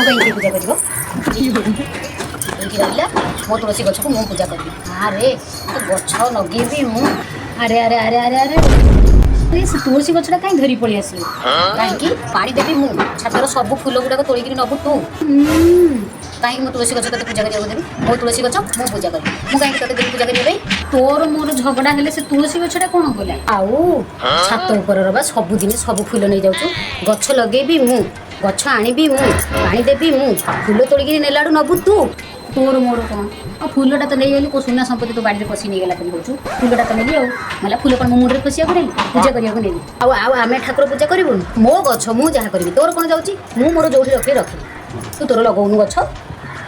ଆଉ କାହିଁକି ପୂଜା କରିବ ଏଇଠି ରହିଲା ମୋ ତୁଳସୀ ଗଛକୁ ମୁଁ ପୂଜା କରିବି। ଆରେ ଗଛ ଲଗେଇବି ମୁଁ। ଆରେ ଆରେ ଆରେ ଆରେ ଆରେ ସେ ତୁଳସୀ ଗଛଟା କାହିଁ ଧରି ପଳେଇ ଆସିଲୁ? କାହିଁକି ପାଣି ଦେବି ମୁଁ? ଛାତର ସବୁ ଫୁଲ ଗୁଡ଼ାକ ତୋଳିକିରି ନବୁ ତୁ? କାହିଁକି ମୁଁ ତୁଳସୀ ଗଛ ତତେ ପୂଜା କରିବାକୁ ଦେବି? ମୋ ତୁଳସୀ ଗଛ ମୁଁ ପୂଜା କରିବି। ମୁଁ କାହିଁକି ତତେ ଦେବି ପୂଜା କରିବା ପାଇଁ? ତୋର ମୋର ଝଗଡ଼ା ହେଲେ ସେ ତୁଳସୀ ଗଛଟା କ'ଣ କଲା? ଆଉ ଛାତ ଉପରର ବା ସବୁଦିନ ସବୁ ଫୁଲ ନେଇଯାଉଛୁ। ଗଛ ଲଗେଇବି ମୁଁ, ଗଛ ଆଣିବି ମୁଁ, ପାଣି ଦେବି ମୁଁ, ଫୁଲ ତୋଳିକିରି ନେଲାଠୁ ନବୁ ତୁ। ତୋର ମୋର କ'ଣ? ଆଉ ଫୁଲଟା ତ ନେଇଗଲି, କେଉଁ ସୁନା ସମ୍ପତ୍ତି ତୋ ବାଡ଼ିରେ ପଶି ନେଇଗଲା ବୋଲି କହୁଛୁ? ଫୁଲଟା ତ ନେଲି ଆଉ ମାନେ ଫୁଲ କ'ଣ ମୋ ମୁଣ୍ଡରେ ଖୋସିବାକୁ ନେଲି? ପୂଜା କରିବାକୁ ନେଲି। ଆଉ ଆମେ ଠାକୁର ପୂଜା କରିବୁନି? ମୋ ଗଛ ମୁଁ ଯାହା କରିବି, ତୋର କ'ଣ ଯାଉଛି? ମୁଁ ମୋର ଯୋଉଠି ରଖିବି ରଖିବି। ତୁ ତୋର ଲଗଉନୁ ଗଛ।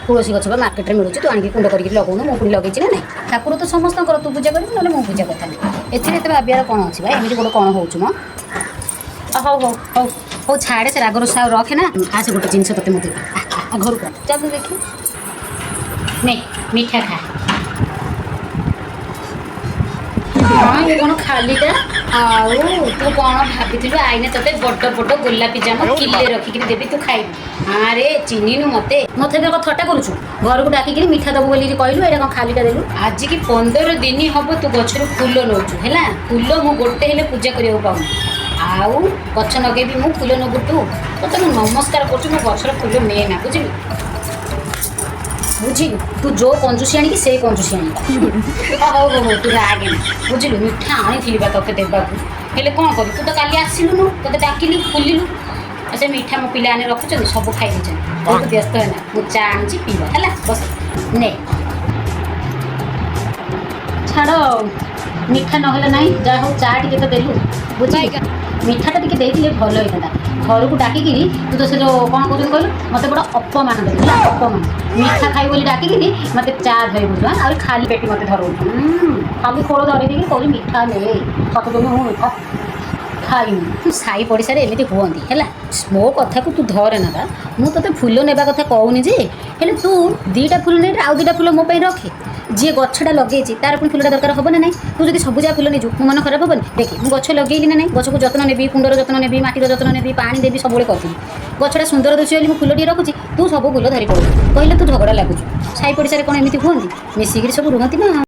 ତୁଳସୀ ଗଛ ବା ମାର୍କେଟରେ ମିଳୁଛି, ତୁ ଆଣିକି କୁଣ୍ଡ କରିକି ଲଗଉନୁ। ମୁଁ ପୁଣି ଲଗେଇଛି ନା ନାହିଁ? ଠାକୁର ତ ସମସ୍ତଙ୍କର, ତୁ ପୂଜା କରିବୁ ନହେଲେ ମୁଁ ପୂଜା କରିଥାନ୍ତି। ଏଥିରେ ଏତେ ଭାବିବାର କ'ଣ ଅଛି ଭାଇ? ଏମିତି ଗୋଟେ କ'ଣ ହେଉଛୁ ମ? ହଉ ହଉ ହଉ ହଉ ଛାଡ଼େ ସେ ରାଗ ରୁଷା ଆଉ ରଖେ ନା। ଆସେ ଗୋଟେ ଜିନିଷ ତତେ ମୁଁ ଦେବି। ଘରକୁ ଚାଲ ଦେଖି ନେ ମିଠା ଖା। ହଁ ଇଏ କ'ଣ ଖାଲିଟା? ଆଉ ତୁ କ'ଣ ଭାବିଥିଲୁ ଆଇନେ ତତେ ବଡ଼ ବଡ଼ ଗୋଲାପୀ ଜାମ କିଲେ ରଖିକିରି ଦେବି ତୁ ଖାଇବୁ? ଆରେ ଚିହ୍ନିନୁ ମତେ ଏବେ ଥଟ୍ଟା କରୁଛୁ? ଘରକୁ ଡାକିକିରି ମିଠା ଦେବୁ ବୋଲି କହିଲୁ, ଏଇଟା କ'ଣ ଖାଲିଟା ଦେଲୁ? ଆଜିକି 15 ଦିନ ହବ ତୁ ଗଛରୁ ଫୁଲ ନେଉଛୁ ହେଲା। ଫୁଲ ମୁଁ ଗୋଟେ ହେଲେ ପୂଜା କରିବାକୁ ପାଉନି। ଆଉ ଗଛ ଲଗେଇବି ମୁଁ, ଫୁଲ ନେବୁ ତୁ? ତତେ ମୁଁ ନମସ୍କାର କରୁଛୁ, ମୋ ଗଛର ଫୁଲ ନେ ନା, ବୁଝିଲୁ? ବୁଝିଲୁ? ତୁ ଯୋଉ କଞ୍ଜୁସି ଆଣିକି ସେଇ କଞ୍ଜୁସି ଆଣିବା। ହଉ ହଉ ହଉ ତୁ ରାଗେ ନା, ବୁଝିଲୁ? ମିଠା ଆଣିଥିଲି ବା ତତେ ଦେବାକୁ, ହେଲେ କ'ଣ କରିବୁ? ତୁ ତ କାଲି ଆସିଲୁନୁ, ତତେ ଡାକିଲି ଫୁଲିଲୁ। ସେ ମିଠା ମୋ ପିଲାମାନେ ରଖୁଛନ୍ତି, ସବୁ ଖାଇ ଦେଇଛନ୍ତି। ବହୁତ ବ୍ୟସ୍ତ ହେନା, ମୁଁ ଚା ଆଣିଛି ପିଇବା ହେଲା। ବସ ନେ। ଛାଡ଼ ମିଠା ନହେଲେ ନାହିଁ, ଯାହା ହଉ ଚା ଟିକେ ତ ଦେଲୁ, ବୁଝିଲୁ? ମିଠାଟା ଟିକେ ଦେଇଥିଲେ ଭଲ ହେଇଥାନ୍ତା। ଘରକୁ ଡାକିକିରି ତୁ ତ ସେ ଯେଉଁ କ'ଣ କହୁଛନ୍ତି କହିଲୁ, ମୋତେ ବଡ଼ ଅପମାନ ଦେବୁ ହେଲା। ଅପମାନ। ମିଠା ଖାଇ ବୋଲି ଡାକିକିରି ମୋତେ ଚା ଧରି ବୁଝୁ, ଆଉ ଖାଲି ପେଟି ମୋତେ ଧରଉଛୁ। ଖାଲି ଖୋଳ ଧରି ଦେଇକି କହୁଛୁ ମିଠା ନେ। ସତଦିନ ମୁଁ ମିଠା ଖାଇନି। ସାହି ପଡ଼ିଶାରେ ଏମିତି ହୁଅନ୍ତି ହେଲା। ମୋ କଥାକୁ ତୁ ଧରେ ନା ବା। ମୁଁ ତୋତେ ଫୁଲ ନେବା କଥା କହୁନି ଯେ, ହେଲେ ତୁ 2ଟା ଫୁଲ ନେଇ ଆଉ 2ଟା ଫୁଲ ମୋ ପାଇଁ ରଖେ। ଯିଏ ଗଛଟା ଲଗେଇଛି ତାର ପୁଣି ଫୁଲଟା ଦରକାର ହେବ ନା ନାହିଁ? ତୁ ଯଦି ସବୁ ଯାହା ଫୁଲ ନେଇଛୁ ମୋ ମନ ଖରାପ ହେବନି? ଦେଖି ମୁଁ ଗଛ ଲଗେଇଲି ନା ନାହିଁ, ଗଛକୁ ଯତ୍ନ ନେବି, କୁଣ୍ଡର ଯତ୍ନ ନେବି, ମାଟିର ଯତ୍ନ ନେବି, ପାଣି ଦେବି, ସବୁବେଳେ କରିଥିଲି। ଗଛଟା ସୁନ୍ଦର ଦିଶିବ ବୋଲି ମୁଁ ଫୁଲଟିଏ ରଖୁଛି, ତୁ ସବୁ ଫୁଲ ଧରି ପଡ଼ୁଛୁ। କହିଲେ ତୁ ଝଗଡ଼ା ଲାଗୁଛୁ। ସାହି ପଡ଼ିଶାରେ କ'ଣ ଏମିତି ହୁଅନ୍ତି? ମିଶିକିରି ସବୁ ରୁହନ୍ତି ନା।